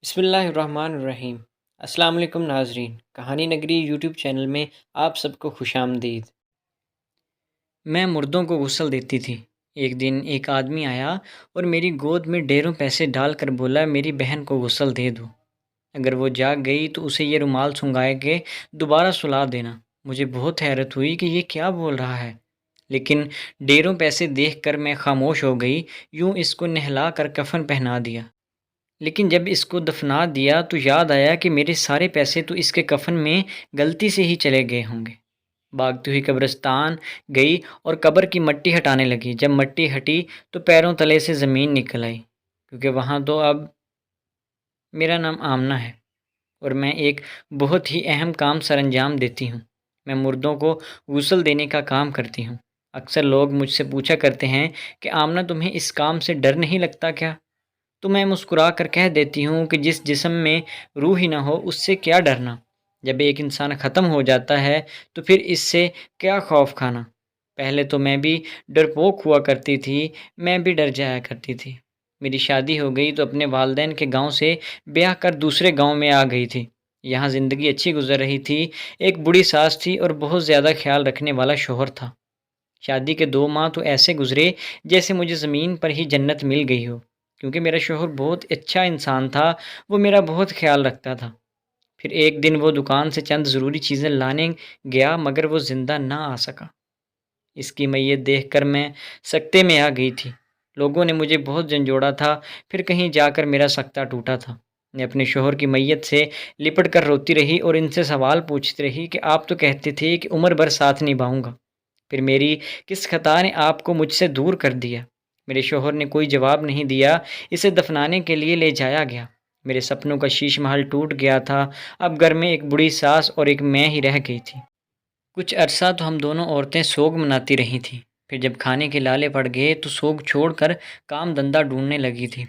بسم اللہ الرحمن الرحیم۔ السلام علیکم ناظرین، کہانی نگری یوٹیوب چینل میں آپ سب کو خوش آمدید۔ میں مردوں کو غسل دیتی تھی۔ ایک دن ایک آدمی آیا اور میری گود میں ڈھیروں پیسے ڈال کر بولا میری بہن کو غسل دے دو، اگر وہ جاگ گئی تو اسے یہ رومال سنگھا کے دوبارہ سلا دینا۔ مجھے بہت حیرت ہوئی کہ یہ کیا بول رہا ہے، لیکن ڈھیروں پیسے دیکھ کر میں خاموش ہو گئی۔ یوں اس کو نہلا کر کفن پہنا دیا، لیکن جب اس کو دفنا دیا تو یاد آیا کہ میرے سارے پیسے تو اس کے کفن میں غلطی سے ہی چلے گئے ہوں گے۔ بھاگتی ہوئی قبرستان گئی اور قبر کی مٹی ہٹانے لگی۔ جب مٹی ہٹی تو پیروں تلے سے زمین نکل آئی، کیونکہ وہاں تو اب میرا نام آمنہ ہے اور میں ایک بہت ہی اہم کام سر انجام دیتی ہوں۔ میں مردوں کو غسل دینے کا کام کرتی ہوں۔ اکثر لوگ مجھ سے پوچھا کرتے ہیں کہ آمنہ تمہیں اس کام سے ڈر نہیں لگتا کیا؟ تو میں مسکرا کر کہہ دیتی ہوں کہ جس جسم میں روح ہی نہ ہو اس سے کیا ڈرنا؟ جب ایک انسان ختم ہو جاتا ہے تو پھر اس سے کیا خوف کھانا؟ پہلے تو میں بھی ڈرپوک ہوا کرتی تھی، میں بھی ڈر جایا کرتی تھی۔ میری شادی ہو گئی تو اپنے والدین کے گاؤں سے بیاہ کر دوسرے گاؤں میں آ گئی تھی۔ یہاں زندگی اچھی گزر رہی تھی۔ ایک بوڑھی ساس تھی اور بہت زیادہ خیال رکھنے والا شوہر تھا۔ شادی کے 2 ماہ تو ایسے گزرے جیسے مجھے زمین پر ہی جنت مل گئی ہو، کیونکہ میرا شوہر بہت اچھا انسان تھا، وہ میرا بہت خیال رکھتا تھا۔ پھر ایک دن وہ دکان سے چند ضروری چیزیں لانے گیا، مگر وہ زندہ نہ آ سکا۔ اس کی میت دیکھ کر میں سکتے میں آ گئی تھی۔ لوگوں نے مجھے بہت جھنجھوڑا تھا، پھر کہیں جا کر میرا سکتہ ٹوٹا تھا۔ میں اپنے شوہر کی میت سے لپٹ کر روتی رہی اور ان سے سوال پوچھتی رہی کہ آپ تو کہتے تھے کہ عمر بھر ساتھ نبھاؤں گا، پھر میری کس خطا نے آپ کو مجھ سے دور کر دیا؟ میرے شوہر نے کوئی جواب نہیں دیا۔ اسے دفنانے کے لیے لے جایا گیا۔ میرے سپنوں کا شیش محل ٹوٹ گیا تھا۔ اب گھر میں ایک بڑی ساس اور ایک میں ہی رہ گئی تھی۔ کچھ عرصہ تو ہم دونوں عورتیں سوگ مناتی رہی تھیں۔ پھر جب کھانے کے لالے پڑ گئے تو سوگ چھوڑ کر کام دھندا ڈھونڈنے لگی تھی۔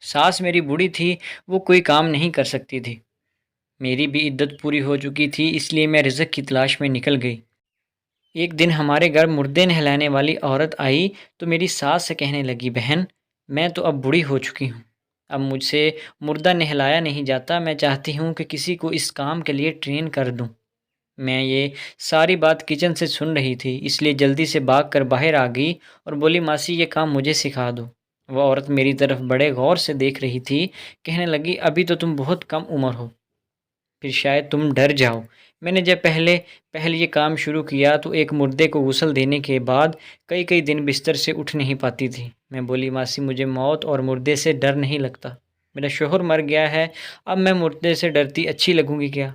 ساس میری بوڑھی تھی، وہ کوئی کام نہیں کر سکتی تھی۔ میری بھی عدت پوری ہو چکی تھی، اس لیے میں رزق کی تلاش میں نکل گئی۔ ایک دن ہمارے گھر مردے نہلانے والی عورت آئی تو میری ساس سے کہنے لگی، بہن میں تو اب بوڑھی ہو چکی ہوں، اب مجھ سے مردہ نہلایا نہیں جاتا، میں چاہتی ہوں کہ کسی کو اس کام کے لیے ٹرین کر دوں۔ میں یہ ساری بات کچن سے سن رہی تھی، اس لیے جلدی سے بھاگ کر باہر آ گئی اور بولی، ماسی یہ کام مجھے سکھا دو۔ وہ عورت میری طرف بڑے غور سے دیکھ رہی تھی، کہنے لگی، ابھی تو تم بہت کم عمر ہو، پھر شاید تم ڈر جاؤ۔ میں نے جب پہلے یہ کام شروع کیا تو ایک مردے کو غسل دینے کے بعد کئی دن بستر سے اٹھ نہیں پاتی تھی۔ میں بولی، ماسی مجھے موت اور مردے سے ڈر نہیں لگتا، میرا شوہر مر گیا ہے، اب میں مردے سے ڈرتی اچھی لگوں گی کیا؟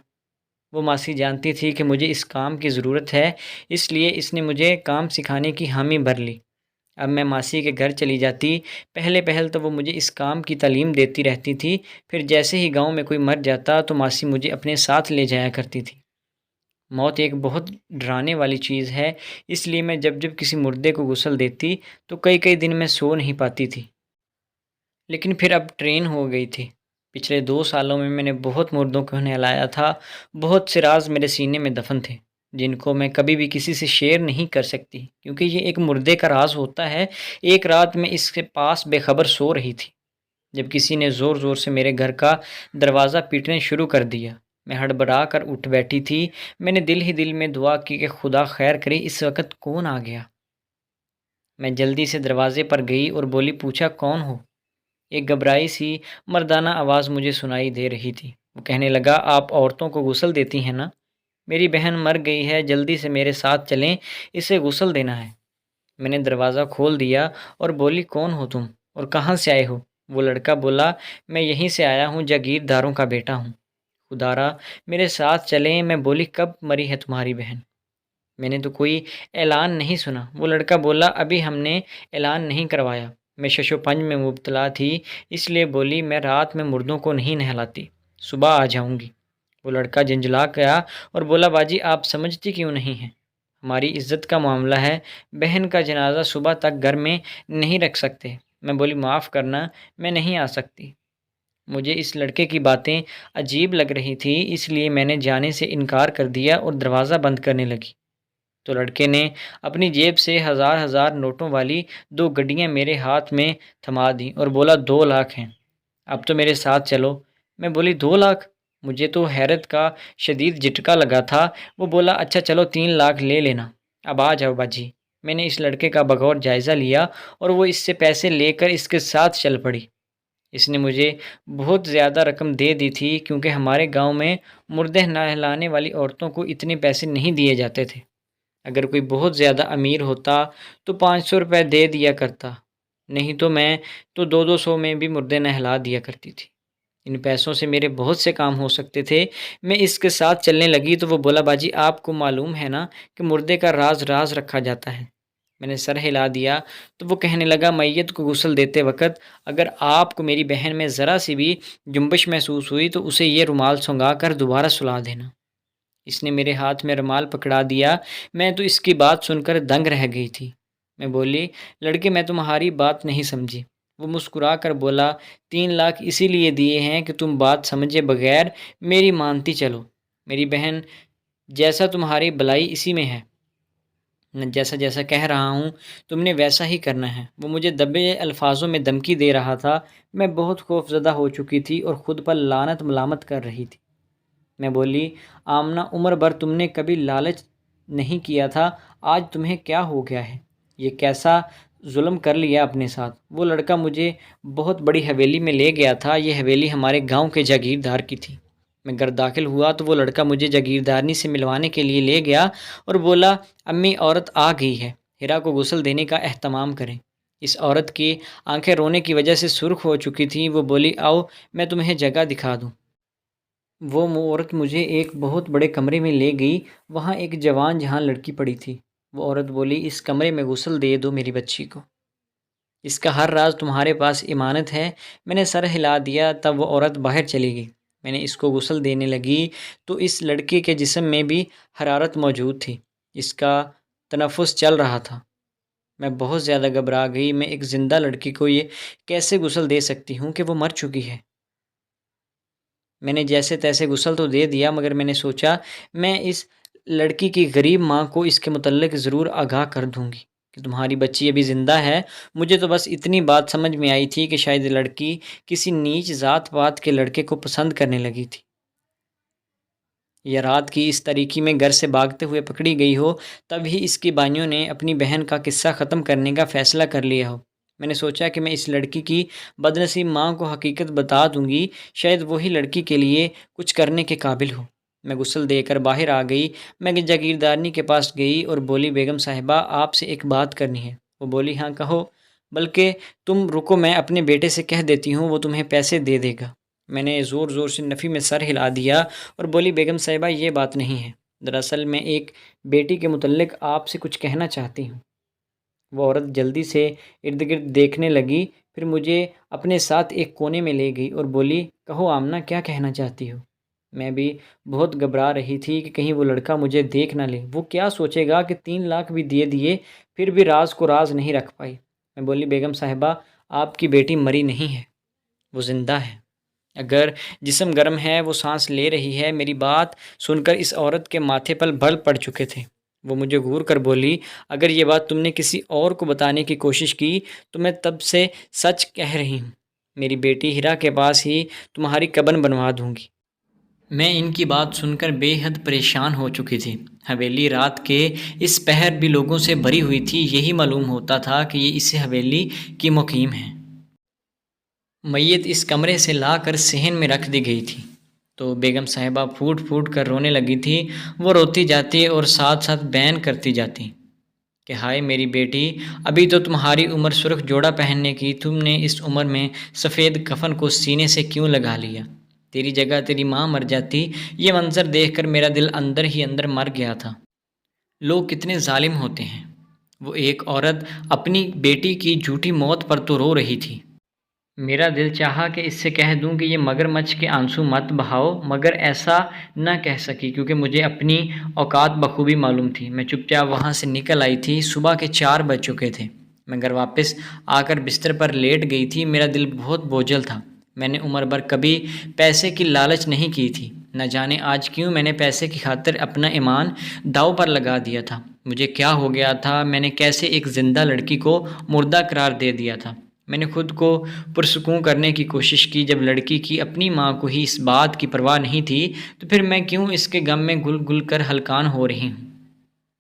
وہ ماسی جانتی تھی کہ مجھے اس کام کی ضرورت ہے، اس لیے اس نے مجھے کام سکھانے کی حامی بھر لی۔ اب میں ماسی کے گھر چلی جاتی، پہل تو وہ مجھے اس کام کی تعلیم دیتی رہتی تھی، پھر جیسے ہی گاؤں میں کوئی مر جاتا تو ماسی مجھے اپنے ساتھ لے جایا کرتی تھی۔ موت ایک بہت ڈرانے والی چیز ہے، اس لیے میں جب کسی مردے کو غسل دیتی تو کئی دن میں سو نہیں پاتی تھی، لیکن پھر اب ٹرین ہو گئی تھی۔ پچھلے 2 سالوں میں نے بہت مردوں کو نہلایا تھا، بہت سے راز میرے سینے میں دفن تھے جن کو میں کبھی بھی کسی سے شیئر نہیں کر سکتی، کیونکہ یہ ایک مردے کا راز ہوتا ہے۔ ایک رات میں اس کے پاس بے خبر سو رہی تھی جب کسی نے زور زور سے میرے گھر کا دروازہ پیٹنے شروع کر دیا۔ میں ہڑبڑا کر اٹھ بیٹھی تھی۔ میں نے دل ہی دل میں دعا کی کہ خدا خیر کرے، اس وقت کون آ گیا؟ میں جلدی سے دروازے پر گئی اور بولی، پوچھا کون ہو؟ ایک گھبرائی سی مردانہ آواز مجھے سنائی دے رہی تھی۔ وہ کہنے لگا، آپ عورتوں کو غسل دیتی ہیں نا؟ میری بہن مر گئی ہے، جلدی سے میرے ساتھ چلیں، اسے غسل دینا ہے۔ میں نے دروازہ کھول دیا اور بولی، کون ہو تم اور کہاں سے آئے ہو؟ وہ لڑکا بولا، میں یہیں سے آیا ہوں، جاگیرداروں کا بیٹا ہوں، خدارا میرے ساتھ چلیں۔ میں بولی، کب مری ہے تمہاری بہن؟ میں نے تو کوئی اعلان نہیں سنا۔ وہ لڑکا بولا، ابھی ہم نے اعلان نہیں کروایا، میں شش و پنج میں مبتلا تھی، اس لیے بولی، میں رات میں مردوں کو نہیں نہلاتی، صبح آ جاؤں گی۔ وہ لڑکا جھنجھلا گیا اور بولا، باجی آپ سمجھتی کیوں نہیں ہیں، ہماری عزت کا معاملہ ہے، بہن کا جنازہ صبح تک گھر میں نہیں رکھ سکتے۔ میں بولی، معاف کرنا، میں نہیں آ سکتی۔ مجھے اس لڑکے کی باتیں عجیب لگ رہی تھی، اس لیے میں نے جانے سے انکار کر دیا اور دروازہ بند کرنے لگی۔ تو لڑکے نے اپنی جیب سے ہزار نوٹوں والی 2 گڈیاں میرے ہاتھ میں تھما دیں اور بولا، 2 لاکھ ہیں، اب تو میرے ساتھ چلو، میں بولی 2 لاکھ؟ مجھے تو حیرت کا شدید جھٹکا لگا تھا۔ وہ بولا اچھا چلو 3 لاکھ لے لینا، اب آ جاؤ باجی۔ میں نے اس لڑکے کا بغور جائزہ لیا اور وہ اس سے پیسے لے کر اس کے ساتھ چل پڑی۔ اس نے مجھے بہت زیادہ رقم دے دی تھی کیونکہ ہمارے گاؤں میں مردے نہلانے والی عورتوں کو اتنے پیسے نہیں دیے جاتے تھے۔ اگر کوئی بہت زیادہ امیر ہوتا تو 500 روپے دے دیا کرتا، نہیں تو میں تو 200 میں بھی مردے نہلا دیا کرتی تھی۔ ان پیسوں سے میرے بہت سے کام ہو سکتے تھے۔ میں اس کے ساتھ چلنے لگی تو وہ بولا باجی آپ کو معلوم ہے نا کہ مردے کا راز راز رکھا جاتا ہے۔ میں نے سر ہلا دیا تو وہ کہنے لگا میت کو غسل دیتے وقت اگر آپ کو میری بہن میں ذرا سی بھی جنبش محسوس ہوئی تو اسے یہ رومال سنگا کر دوبارہ سلا دینا۔ اس نے میرے ہاتھ میں رومال پکڑا دیا۔ میں تو اس کی بات سن کر دنگ رہ گئی تھی۔ میں بولی لڑکے میں تمہاری بات نہیں سمجھی۔ وہ مسکرا کر بولا 3 لاکھ اسی لیے دیے ہیں کہ تم بات سمجھے بغیر میری مانتی چلو۔ میری بہن جیسا تمہاری بلائی اسی میں ہے، جیسا جیسا کہہ رہا ہوں تم نے ویسا ہی کرنا ہے۔ وہ مجھے دبے الفاظوں میں دھمکی دے رہا تھا۔ میں بہت خوف زدہ ہو چکی تھی اور خود پر لعنت ملامت کر رہی تھی۔ میں بولی آمنہ عمر بھر تم نے کبھی لالچ نہیں کیا تھا، آج تمہیں کیا ہو گیا ہے؟ یہ کیسا ظلم کر لیا اپنے ساتھ؟ وہ لڑکا مجھے بہت بڑی حویلی میں لے گیا تھا۔ یہ حویلی ہمارے گاؤں کے جاگیردار کی تھی۔ میں گھر داخل ہوا تو وہ لڑکا مجھے جاگیردارنی سے ملوانے کے لیے لے گیا اور بولا امی عورت آ گئی ہے، ہیرا کو غسل دینے کا اہتمام کریں۔ اس عورت کی آنکھیں رونے کی وجہ سے سرخ ہو چکی تھیں۔ وہ بولی آؤ میں تمہیں جگہ دکھا دوں۔ وہ عورت مجھے ایک بہت بڑے کمرے میں لے گئی۔ وہاں ایک جوان جہاں لڑکی پڑی تھی۔ وہ عورت بولی اس کمرے میں غسل دے دو میری بچی کو، اس کا ہر راز تمہارے پاس امانت ہے۔ میں نے سر ہلا دیا، تب وہ عورت باہر چلی گئی۔ میں نے اس کو غسل دینے لگی تو اس لڑکے کے جسم میں بھی حرارت موجود تھی، اس کا تنفس چل رہا تھا۔ میں بہت زیادہ گھبرا گئی۔ میں ایک زندہ لڑکی کو یہ کیسے غسل دے سکتی ہوں کہ وہ مر چکی ہے؟ میں نے جیسے تیسے غسل تو دے دیا، مگر میں نے سوچا میں اس لڑکی کی غریب ماں کو اس کے متعلق ضرور آگاہ کر دوں گی کہ تمہاری بچی ابھی زندہ ہے۔ مجھے تو بس اتنی بات سمجھ میں آئی تھی کہ شاید لڑکی کسی نیچ ذات پات کے لڑکے کو پسند کرنے لگی تھی، یا رات کی اس تاریکی میں گھر سے بھاگتے ہوئے پکڑی گئی ہو، تب ہی اس کی بانیوں نے اپنی بہن کا قصہ ختم کرنے کا فیصلہ کر لیا ہو۔ میں نے سوچا کہ میں اس لڑکی کی بدنصیب ماں کو حقیقت بتا دوں گی، شاید وہی لڑکی کے لیے کچھ کرنے کے قابل ہو۔ میں غسل دے کر باہر آ گئی۔ میں جاگیردارنی کے پاس گئی اور بولی بیگم صاحبہ آپ سے ایک بات کرنی ہے۔ وہ بولی ہاں کہو، بلکہ تم رکو میں اپنے بیٹے سے کہہ دیتی ہوں، وہ تمہیں پیسے دے دے گا۔ میں نے زور زور سے نفی میں سر ہلا دیا اور بولی بیگم صاحبہ یہ بات نہیں ہے، دراصل میں ایک بیٹی کے متعلق آپ سے کچھ کہنا چاہتی ہوں۔ وہ عورت جلدی سے ارد گرد دیکھنے لگی، پھر مجھے اپنے ساتھ ایک کونے میں لے گئی اور بولی کہو آمنہ کیا کہنا چاہتی ہو؟ میں بھی بہت گھبرا رہی تھی کہ کہیں وہ لڑکا مجھے دیکھ نہ لے، وہ کیا سوچے گا کہ 3 لاکھ بھی دے دیے پھر بھی راز کو راز نہیں رکھ پائی۔ میں بولی بیگم صاحبہ آپ کی بیٹی مری نہیں ہے، وہ زندہ ہے، اگر جسم گرم ہے، وہ سانس لے رہی ہے۔ میری بات سن کر اس عورت کے ماتھے پر بل پڑ چکے تھے۔ وہ مجھے گھور کر بولی اگر یہ بات تم نے کسی اور کو بتانے کی کوشش کی تو میں تب سے سچ کہہ رہی ہوں، میری بیٹی ہیرا کے پاس ہی تمہاری کبن بنوا دوں گی۔ میں ان کی بات سن کر بے حد پریشان ہو چکی تھی۔ حویلی رات کے اس پہر بھی لوگوں سے بھری ہوئی تھی، یہی معلوم ہوتا تھا کہ یہ اس حویلی کی مقیم ہے۔ میت اس کمرے سے لا کر صحن میں رکھ دی گئی تھی تو بیگم صاحبہ پھوٹ پھوٹ کر رونے لگی تھی۔ وہ روتی جاتی اور ساتھ ساتھ بیان کرتی جاتی کہ ہائے میری بیٹی، ابھی تو تمہاری عمر سرخ جوڑا پہننے کی، تم نے اس عمر میں سفید کفن کو سینے سے کیوں لگا لیا؟ تیری جگہ تیری ماں مر جاتی۔ یہ منظر دیکھ کر میرا دل اندر ہی اندر مر گیا تھا۔ لوگ کتنے ظالم ہوتے ہیں۔ وہ ایک عورت اپنی بیٹی کی جھوٹی موت پر تو رو رہی تھی۔ میرا دل چاہا کہ اس سے کہہ دوں کہ یہ مگر مچھ کے آنسو مت بہاؤ، مگر ایسا نہ کہہ سکی کیونکہ مجھے اپنی اوقات بخوبی معلوم تھی۔ میں چپ چاپ وہاں سے نکل آئی تھی۔ صبح کے 4 بج چکے تھے۔ میں گھر واپس آ کر بستر پر لیٹ گئی تھی۔ میرا دل بہت بوجھل تھا۔ میں نے عمر بھر کبھی پیسے کی لالچ نہیں کی تھی، نہ جانے آج کیوں میں نے پیسے کی خاطر اپنا ایمان داؤ پر لگا دیا تھا۔ مجھے کیا ہو گیا تھا؟ میں نے کیسے ایک زندہ لڑکی کو مردہ قرار دے دیا تھا؟ میں نے خود کو پرسکون کرنے کی کوشش کی۔ جب لڑکی کی اپنی ماں کو ہی اس بات کی پرواہ نہیں تھی تو پھر میں کیوں اس کے غم میں گل گل کر ہلکان ہو رہی ہوں۔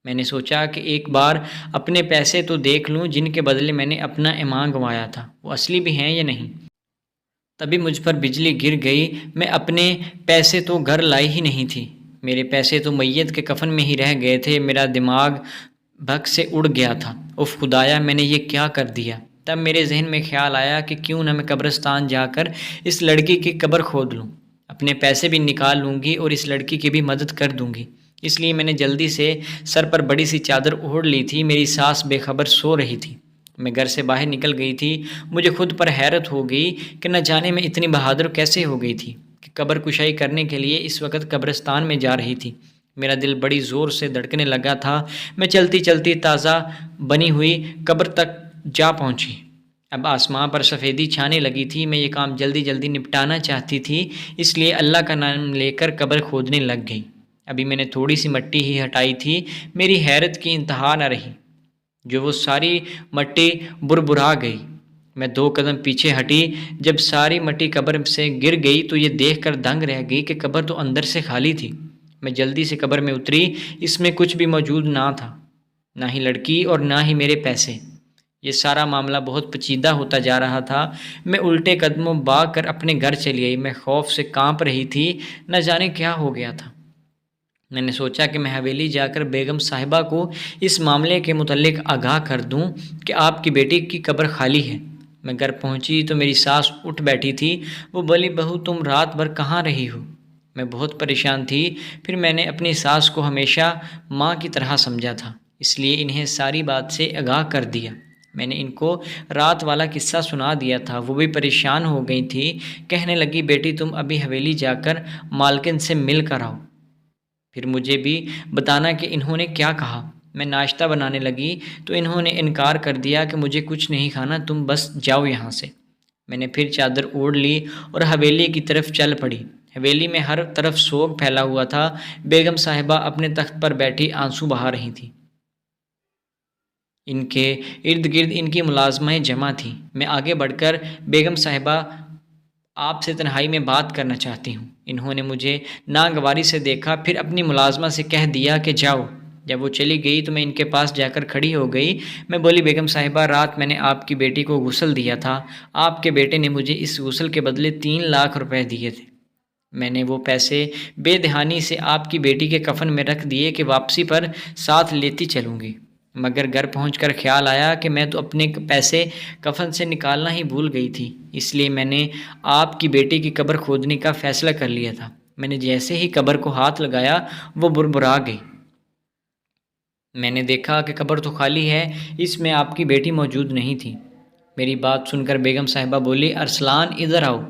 میں نے سوچا کہ ایک بار اپنے پیسے تو دیکھ لوں جن کے بدلے میں نے اپنا ایمان گنوایا تھا، وہ اصلی بھی ہیں یا نہیں۔ تبھی مجھ پر بجلی گر گئی۔ میں اپنے پیسے تو گھر لائی ہی نہیں تھی، میرے پیسے تو میت کے کفن میں ہی رہ گئے تھے۔ میرا دماغ بھگ سے اڑ گیا تھا۔ اف خدایا، میں نے یہ کیا کر دیا؟ تب میرے ذہن میں خیال آیا کہ کیوں نہ میں قبرستان جا کر اس لڑکی کی قبر کھود لوں، اپنے پیسے بھی نکال لوں گی اور اس لڑکی کی بھی مدد کر دوں گی۔ اس لیے میں نے جلدی سے سر پر بڑی سی چادر اوڑھ لی تھی۔ میری ساس بے خبر سو رہی تھی۔ میں گھر سے باہر نکل گئی تھی۔ مجھے خود پر حیرت ہو گئی کہ نہ جانے میں اتنی بہادر کیسے ہو گئی تھی کہ قبر کشائی کرنے کے لیے اس وقت قبرستان میں جا رہی تھی۔ میرا دل بڑی زور سے دھڑکنے لگا تھا۔ میں چلتی چلتی تازہ بنی ہوئی قبر تک جا پہنچی۔ اب آسمان پر سفیدی چھانے لگی تھی۔ میں یہ کام جلدی جلدی نپٹانا چاہتی تھی، اس لیے اللہ کا نام لے کر قبر کھودنے لگ گئی۔ ابھی میں نے تھوڑی سی مٹی ہی ہٹائی تھی، میری حیرت کی انتہا نہ رہی، جو وہ ساری مٹی بربرا گئی۔ میں 2 قدم پیچھے ہٹی۔ جب ساری مٹی قبر سے گر گئی تو یہ دیکھ کر دنگ رہ گئی کہ قبر تو اندر سے خالی تھی۔ میں جلدی سے قبر میں اتری۔ اس میں کچھ بھی موجود نہ تھا، نہ ہی لڑکی اور نہ ہی میرے پیسے۔ یہ سارا معاملہ بہت پیچیدہ ہوتا جا رہا تھا۔ میں الٹے قدموں بھاگ کر اپنے گھر چلی آئی۔ میں خوف سے کانپ رہی تھی، نہ جانے کیا ہو گیا تھا۔ میں نے سوچا کہ میں حویلی جا کر بیگم صاحبہ کو اس معاملے کے متعلق آگاہ کر دوں کہ آپ کی بیٹی کی قبر خالی ہے۔ میں گھر پہنچی تو میری ساس اٹھ بیٹھی تھی۔ وہ بولی، بہو تم رات بھر کہاں رہی ہو؟ میں بہت پریشان تھی۔ پھر میں نے اپنی ساس کو ہمیشہ ماں کی طرح سمجھا تھا، اس لیے انہیں ساری بات سے آگاہ کر دیا۔ میں نے ان کو رات والا قصہ سنا دیا تھا۔ وہ بھی پریشان ہو گئی تھی۔ کہنے لگی، بیٹی تم ابھی حویلی جا کر مالکن سے مل کر آؤ، پھر مجھے بھی بتانا کہ انہوں نے کیا کہا۔ میں ناشتہ بنانے لگی تو انہوں نے انکار کر دیا کہ مجھے کچھ نہیں کھانا، تم بس جاؤ یہاں سے۔ میں نے پھر چادر اوڑھ لی اور حویلی کی طرف چل پڑی۔ حویلی میں ہر طرف سوگ پھیلا ہوا تھا۔ بیگم صاحبہ اپنے تخت پر بیٹھی آنسو بہا رہی تھیں۔ ان کے ارد گرد ان کی ملازمہیں جمع تھیں۔ میں آگے بڑھ کر، بیگم صاحبہ آپ سے تنہائی میں بات کرنا چاہتی ہوں۔ انہوں نے مجھے ناگواری سے دیکھا، پھر اپنی ملازمہ سے کہہ دیا کہ جاؤ۔ جب وہ چلی گئی تو میں ان کے پاس جا کر کھڑی ہو گئی۔ میں بولی، بیگم صاحبہ رات میں نے آپ کی بیٹی کو غسل دیا تھا۔ آپ کے بیٹے نے مجھے اس غسل کے بدلے 3 لاکھ روپے دیے تھے۔ میں نے وہ پیسے بے دہانی سے آپ کی بیٹی کے کفن میں رکھ دیے کہ واپسی پر ساتھ لیتی چلوں گی، مگر گھر پہنچ کر خیال آیا کہ میں تو اپنے پیسے کفن سے نکالنا ہی بھول گئی تھی، اس لیے میں نے آپ کی بیٹی کی قبر کھودنے کا فیصلہ کر لیا تھا۔ میں نے جیسے ہی قبر کو ہاتھ لگایا وہ بربرا گئی۔ میں نے دیکھا کہ قبر تو خالی ہے، اس میں آپ کی بیٹی موجود نہیں تھی۔ میری بات سن کر بیگم صاحبہ بولی، ارسلان ادھر آؤ۔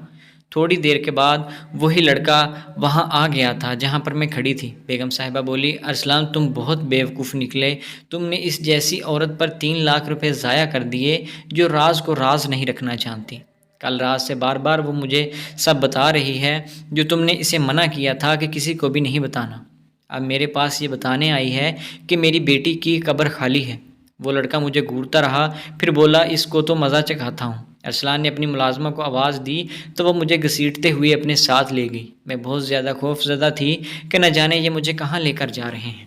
تھوڑی دیر کے بعد وہی لڑکا وہاں آ گیا تھا جہاں پر میں کھڑی تھی۔ بیگم صاحبہ بولی، ارسلان تم بہت بیوقوف نکلے، تم نے اس جیسی عورت پر 3 لاکھ روپے ضائع کر دیے جو راز کو راز نہیں رکھنا چاہتی۔ کل رات سے بار بار وہ مجھے سب بتا رہی ہے جو تم نے اسے منع کیا تھا کہ کسی کو بھی نہیں بتانا۔ اب میرے پاس یہ بتانے آئی ہے کہ میری بیٹی کی قبر خالی ہے۔ وہ لڑکا مجھے گھورتا رہا، پھر بولا، اس کو تو مزہ چکھاتا ہوں۔ ارسلان نے اپنی ملازمہ کو آواز دی تو وہ مجھے گھسیٹتے ہوئے اپنے ساتھ لے گئی۔ میں بہت زیادہ خوف زدہ تھی کہ نہ جانے یہ مجھے کہاں لے کر جا رہے ہیں۔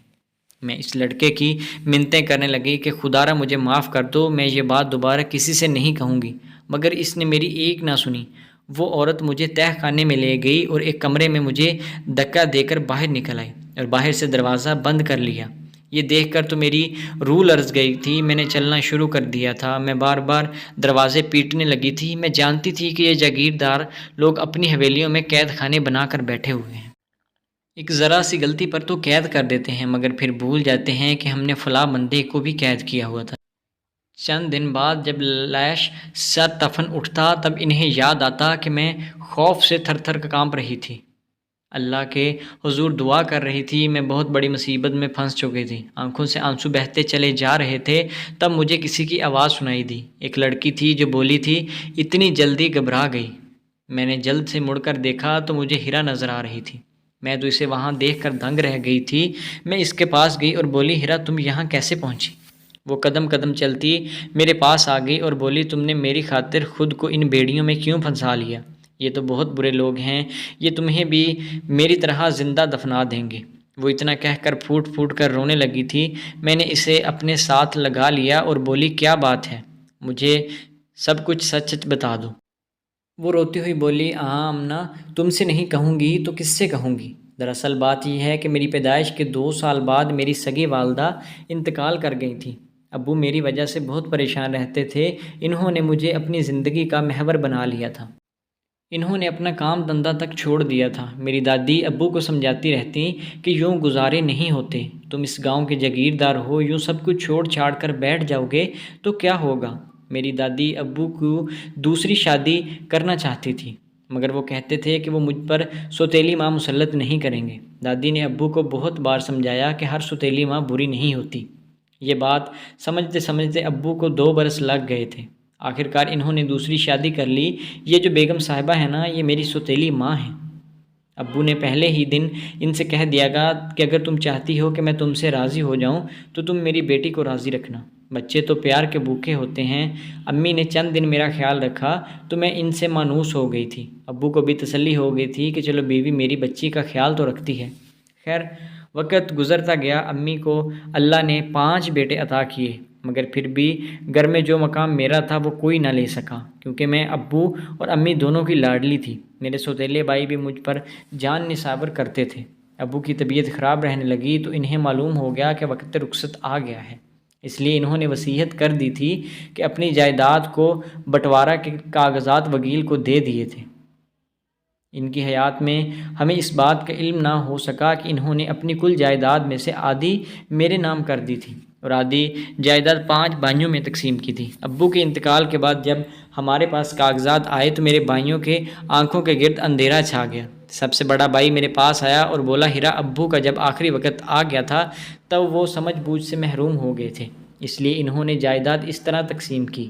میں اس لڑکے کی منتیں کرنے لگی کہ خدارا مجھے معاف کر دو، میں یہ بات دوبارہ کسی سے نہیں کہوں گی، مگر اس نے میری ایک نہ سنی۔ وہ عورت مجھے تہہ خانے میں لے گئی اور ایک کمرے میں مجھے دھکا دے کر باہر نکل آئی اور باہر سے دروازہ بند کر لیا۔ یہ دیکھ کر تو میری روح لرز گئی تھی۔ میں نے چلنا شروع کر دیا تھا۔ میں بار بار دروازے پیٹنے لگی تھی۔ میں جانتی تھی کہ یہ جاگیردار لوگ اپنی حویلیوں میں قید خانے بنا کر بیٹھے ہوئے ہیں، ایک ذرا سی غلطی پر تو قید کر دیتے ہیں، مگر پھر بھول جاتے ہیں کہ ہم نے فلاں بندے کو بھی قید کیا ہوا تھا۔ چند دن بعد جب لاش سر دفن اٹھتا تب انہیں یاد آتا کہ میں خوف سے تھر تھر کانپ رہی تھی، اللہ کے حضور دعا کر رہی تھی۔ میں بہت بڑی مصیبت میں پھنس چکی تھی، آنکھوں سے آنسو بہتے چلے جا رہے تھے۔ تب مجھے کسی کی آواز سنائی دی، ایک لڑکی تھی جو بولی تھی، اتنی جلدی گھبرا گئی؟ میں نے جلد سے مڑ کر دیکھا تو مجھے ہیرا نظر آ رہی تھی۔ میں تو اسے وہاں دیکھ کر دنگ رہ گئی تھی۔ میں اس کے پاس گئی اور بولی، ہیرا تم یہاں کیسے پہنچی؟ وہ قدم قدم چلتی میرے پاس آ گئی اور بولی تم نے میری خاطر خود کو ان بیڑیوں میں کیوں پھنسا لیا؟ یہ تو بہت برے لوگ ہیں، یہ تمہیں بھی میری طرح زندہ دفنا دیں گے۔ وہ اتنا کہہ کر پھوٹ پھوٹ کر رونے لگی تھی۔ میں نے اسے اپنے ساتھ لگا لیا اور بولی کیا بات ہے، مجھے سب کچھ سچ سچ بتا دو۔ وہ روتی ہوئی بولی آمنہ تم سے نہیں کہوں گی تو کس سے کہوں گی؟ دراصل بات یہ ہے کہ میری پیدائش کے 2 سال بعد میری سگی والدہ انتقال کر گئی تھی۔ ابو میری وجہ سے بہت پریشان رہتے تھے۔ انہوں نے مجھے اپنی زندگی کا محور بنا لیا تھا۔ انہوں نے اپنا کام دھندہ تک چھوڑ دیا تھا۔ میری دادی ابو کو سمجھاتی رہتی کہ یوں گزارے نہیں ہوتے، تم اس گاؤں کے جاگیردار ہو، یوں سب کچھ چھوڑ چھاڑ کر بیٹھ جاؤ گے تو کیا ہوگا؟ میری دادی ابو کو دوسری شادی کرنا چاہتی تھی، مگر وہ کہتے تھے کہ وہ مجھ پر سوتیلی ماں مسلط نہیں کریں گے۔ دادی نے ابو کو بہت بار سمجھایا کہ ہر سوتیلی ماں بری نہیں ہوتی۔ یہ بات سمجھتے سمجھتے ابو کو 2 برس لگ گئے تھے۔ آخرکار انہوں نے دوسری شادی کر لی۔ یہ جو بیگم صاحبہ ہے نا، یہ میری سوتیلی ماں ہیں۔ ابو نے پہلے ہی دن ان سے کہہ دیا گا کہ اگر تم چاہتی ہو کہ میں تم سے راضی ہو جاؤں تو تم میری بیٹی کو راضی رکھنا، بچے تو پیار کے بھوکے ہوتے ہیں۔ امی نے چند دن میرا خیال رکھا تو میں ان سے مانوس ہو گئی تھی۔ ابو کو بھی تسلی ہو گئی تھی کہ چلو بیوی میری بچی کا خیال تو رکھتی ہے۔ خیر وقت گزرتا گیا۔ امی کو اللہ نے 5 بیٹے عطا کیے، مگر پھر بھی گھر میں جو مقام میرا تھا وہ کوئی نہ لے سکا، کیونکہ میں ابو اور امی دونوں کی لاڈلی تھی۔ میرے سوتیلے بھائی بھی مجھ پر جان نثار کرتے تھے۔ ابو کی طبیعت خراب رہنے لگی تو انہیں معلوم ہو گیا کہ وقت رخصت آ گیا ہے، اس لیے انہوں نے وصیت کر دی تھی کہ اپنی جائیداد کو بٹوارہ کے کاغذات وکیل کو دے دیے تھے۔ ان کی حیات میں ہمیں اس بات کا علم نہ ہو سکا کہ انہوں نے اپنی کل جائیداد میں سے آدھی میرے نام کر دی تھی اور آدھی جائیداد 5 بھائیوں میں تقسیم کی تھی۔ ابو کے انتقال کے بعد جب ہمارے پاس کاغذات آئے تو میرے بھائیوں کے آنکھوں کے گرد اندھیرا چھا گیا۔ سب سے بڑا بھائی میرے پاس آیا اور بولا ہیرا ابو کا جب آخری وقت آ گیا تھا تب وہ سمجھ بوجھ سے محروم ہو گئے تھے، اس لیے انہوں نے جائیداد اس طرح تقسیم کی،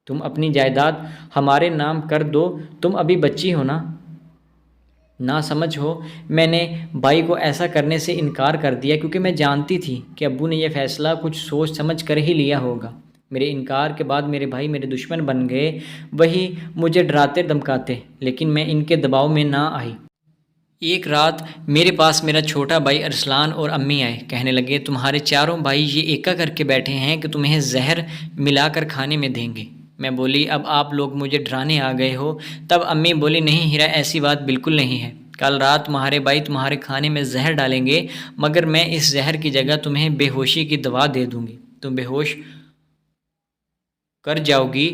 تم اپنی جائیداد ہمارے نام کر دو، تم ابھی بچی ہو نہ سمجھ ہو۔ میں نے بھائی کو ایسا کرنے سے انکار کر دیا کیونکہ میں جانتی تھی کہ ابو نے یہ فیصلہ کچھ سوچ سمجھ کر ہی لیا ہوگا۔ میرے انکار کے بعد میرے بھائی میرے دشمن بن گئے، وہی مجھے ڈراتے دھمکاتے، لیکن میں ان کے دباؤ میں نہ آئی۔ ایک رات میرے پاس میرا چھوٹا بھائی ارسلان اور امی آئے، کہنے لگے تمہارے چاروں بھائی یہ ایکا کر کے بیٹھے ہیں کہ تمہیں زہر ملا کر کھانے میں دیں گے۔ میں بولی اب آپ لوگ مجھے ڈرانے آ گئے ہو؟ تب امی بولی نہیں ہیرا، ایسی بات بالکل نہیں ہے، کل رات تمہارے بھائی تمہارے کھانے میں زہر ڈالیں گے، مگر میں اس زہر کی جگہ تمہیں بے ہوشی کی دوا دے دوں گی، تم بے ہوش کر جاؤ گی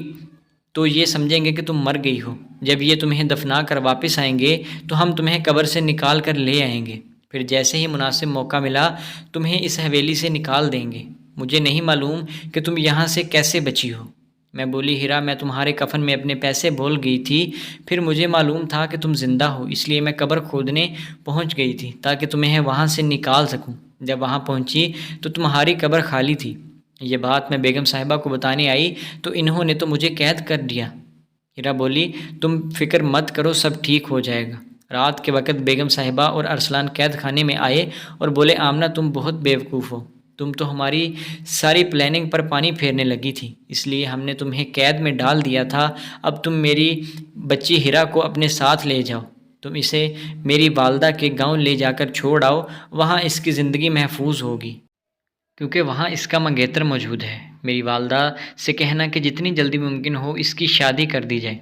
تو یہ سمجھیں گے کہ تم مر گئی ہو۔ جب یہ تمہیں دفنا کر واپس آئیں گے تو ہم تمہیں قبر سے نکال کر لے آئیں گے، پھر جیسے ہی مناسب موقع ملا تمہیں اس حویلی سے نکال دیں گے۔ مجھے نہیں معلوم کہ تم یہاں سے کیسے بچی ہو۔ میں بولی ہیرا میں تمہارے کفن میں اپنے پیسے بھول گئی تھی، پھر مجھے معلوم تھا کہ تم زندہ ہو، اس لیے میں قبر کھودنے پہنچ گئی تھی تاکہ تمہیں وہاں سے نکال سکوں۔ جب وہاں پہنچی تو تمہاری قبر خالی تھی۔ یہ بات میں بیگم صاحبہ کو بتانے آئی تو انہوں نے تو مجھے قید کر دیا۔ ہیرا بولی تم فکر مت کرو، سب ٹھیک ہو جائے گا۔ رات کے وقت بیگم صاحبہ اور ارسلان قید خانے میں آئے اور بولے آمنہ تم بہت بیوقوف ہو، تم تو ہماری ساری پلاننگ پر پانی پھیرنے لگی تھی، اس لیے ہم نے تمہیں قید میں ڈال دیا تھا۔ اب تم میری بچی ہیرا کو اپنے ساتھ لے جاؤ، تم اسے میری والدہ کے گاؤں لے جا کر چھوڑ آؤ، وہاں اس کی زندگی محفوظ ہوگی کیونکہ وہاں اس کا منگیتر موجود ہے۔ میری والدہ سے کہنا کہ جتنی جلدی ممکن ہو اس کی شادی کر دی جائے،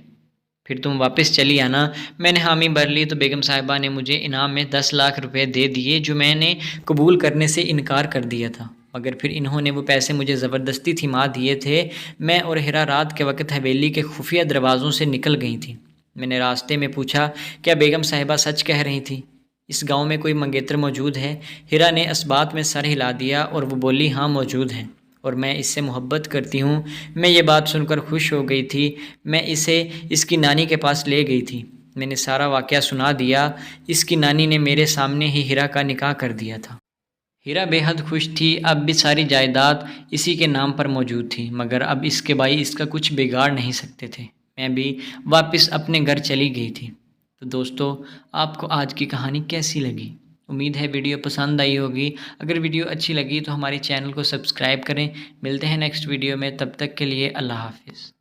پھر تم واپس چلی آنا۔ میں نے حامی بھر لی تو بیگم صاحبہ نے مجھے انعام میں 10 لاکھ روپے دے دیے جو میں نے قبول کرنے سے انکار کر دیا تھا، مگر پھر انہوں نے وہ پیسے مجھے زبردستی تھما دیے تھے۔ میں اور ہیرا رات کے وقت حویلی کے خفیہ دروازوں سے نکل گئی تھیں۔ میں نے راستے میں پوچھا کیا بیگم صاحبہ سچ کہہ رہی تھی؟ اس گاؤں میں کوئی منگیتر موجود ہے؟ ہیرا نے اس بات میں سر ہلا دیا اور وہ بولی ہاں موجود ہیں، اور میں اس سے محبت کرتی ہوں۔ میں یہ بات سن کر خوش ہو گئی تھی۔ میں اسے اس کی نانی کے پاس لے گئی تھی۔ میں نے سارا واقعہ سنا دیا۔ اس کی نانی نے میرے سامنے ہی ہیرا کا نکاح کر دیا تھا۔ ہیرا بے حد خوش تھی، اب بھی ساری جائیداد اسی کے نام پر موجود تھی، مگر اب اس کے بھائی اس کا کچھ بگاڑ نہیں سکتے تھے۔ میں بھی واپس اپنے گھر چلی گئی تھی۔ تو دوستو آپ کو آج کی کہانی کیسی لگی؟ امید ہے ویڈیو پسند آئی ہوگی۔ اگر ویڈیو اچھی لگی تو ہماری چینل کو سبسکرائب کریں۔ ملتے ہیں نیکسٹ ویڈیو میں، تب تک کے لیے اللہ حافظ۔